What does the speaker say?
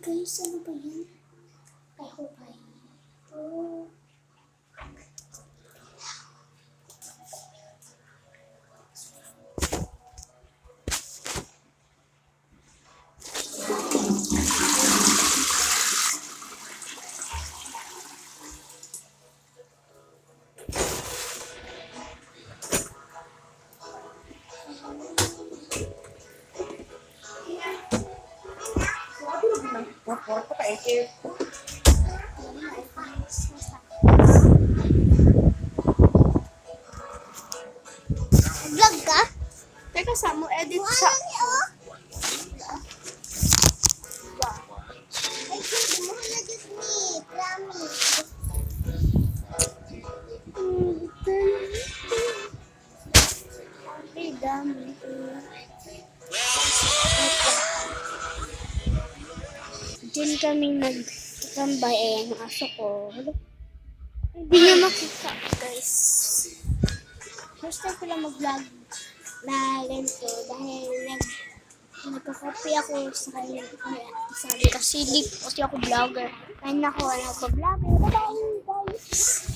Guys, ano ba yun? I hope I ito. Vlog ka? Teka, sa mo edit sa... I think mo na just me. Promise. Ay, dami. Diyan kami nagtambay. Ayan, ang aso ko. Hindi niya makita, guys. First time ko lang mag-vlog na ganito dahil nagka-copy ako sa kanya. Sabi kasi hindi kasi ako vlogger. Ngayon ako nagpa-vlogger. Bye-bye, guys!